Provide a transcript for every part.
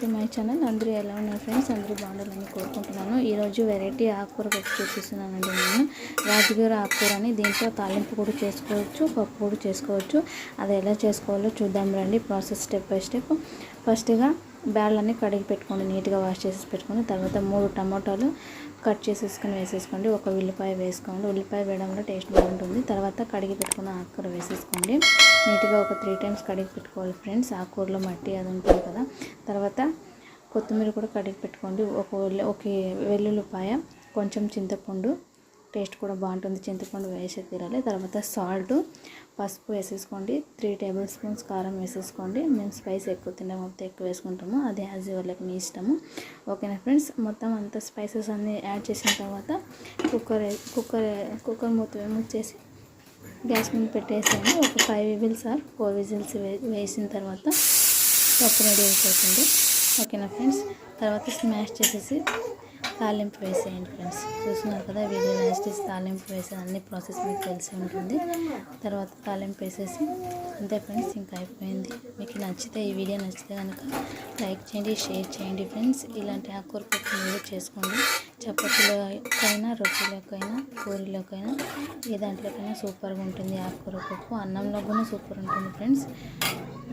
To my channel. అందరూ ఎలా ఉన్నారు ఫ్రెండ్స్? అందరూ బాగుండాలని కోరుకుంటున్నాను. ఈరోజు వెరైటీ ఆకుకూర పప్పు చూపిస్తున్నానండి. నేను రాజగిర ఆకుకూర అని, దీంట్లో తాలింపు కూడా చేసుకోవచ్చు, పప్పు కూడా చేసుకోవచ్చు. అది ఎలా చేసుకోవాలో చూద్దాం రండి. Process step by step. ఫస్ట్గా బ్యాళ్ళని కడిగి పెట్టుకోండి, నీట్గా వాష్ చేసి పెట్టుకోండి. తర్వాత 3 టమాటాలు కట్ చేసేసుకొని వేసేసుకోండి. ఒక ఉల్లిపాయ వేసుకోండి. ఉల్లిపాయ వేయడంలో టేస్ట్ బాగుంటుంది. తర్వాత కడిగి పెట్టుకున్న ఆకుకూర వేసేసుకోండి. నీట్గా ఒక 3 టైమ్స్ కడిగి పెట్టుకోవాలి ఫ్రెండ్స్. ఆకుకూరలో మట్టి అది ఉంటుంది కదా. తర్వాత కొత్తిమీర కూడా కడిగి పెట్టుకోండి. ఒక వెల్లుల్లిపాయ, కొంచెం చింతపండు, టేస్ట్ కూడా బాగుంటుంది, చింతపండు వేసే తీరాలి. తర్వాత సాల్ట్, పసుపు వేసేసుకోండి. 3 టేబుల్ స్పూన్స్ కారం వేసేసుకోండి. మేము స్పైస్ ఎక్కువ తినడం అయితే ఎక్కువ వేసుకుంటాము, అది యాజ్ వాళ్ళకి మీ ఇష్టము. ఓకేనా ఫ్రెండ్స్? మొత్తం అంతా స్పైసెస్ అన్నీ యాడ్ చేసిన తర్వాత కుక్కర్ మూత చేసి గ్యాస్ మీద పెట్టేసేయండి. ఒక 5 విజిల్స్ ఆర్ 4 విజిల్స్ వేసిన తర్వాత పప్పు రెడీ అయిపోతుంది. ఓకేనా ఫ్రెండ్స్? తర్వాత స్మాష్ చేసేసి తాలింపు వేసేయండి ఫ్రెండ్స్. చూస్తున్నారు కదా వీడియో, లాస్ట్ చేసి తాలింపు వేసే అన్ని ప్రాసెస్ మీకు తెలిసి ఉంటుంది. తర్వాత తాలింపు వేసేసి అంతే ఫ్రెండ్స్, ఇంకా అయిపోయింది. మీకు నచ్చితే, ఈ వీడియో నచ్చితే కనుక లైక్ చేయండి, షేర్ చేయండి ఫ్రెండ్స్. ఇలాంటి ఆకుకూర పప్పు మీరు చేసుకోండి. చపాతీలోకైనా, రొట్టెలోకైనా, పూరీలోకైనా, ఏ దాంట్లోకైనా సూపర్గా ఉంటుంది ఆకుకూర పప్పు. అన్నంలో కూడా సూపర్ ఉంటుంది ఫ్రెండ్స్.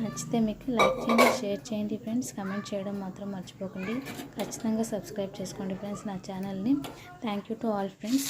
నచ్చితే మీకు లైక్ చేయండి, షేర్ చేయండి ఫ్రెండ్స్. కమెంట్ చేయడం మాత్రం మర్చిపోకండి. ఖచ్చితంగా సబ్స్క్రైబ్ చేసుకోండి ఫ్రెండ్స్ నా ఛానల్ని. Thank you to all friends.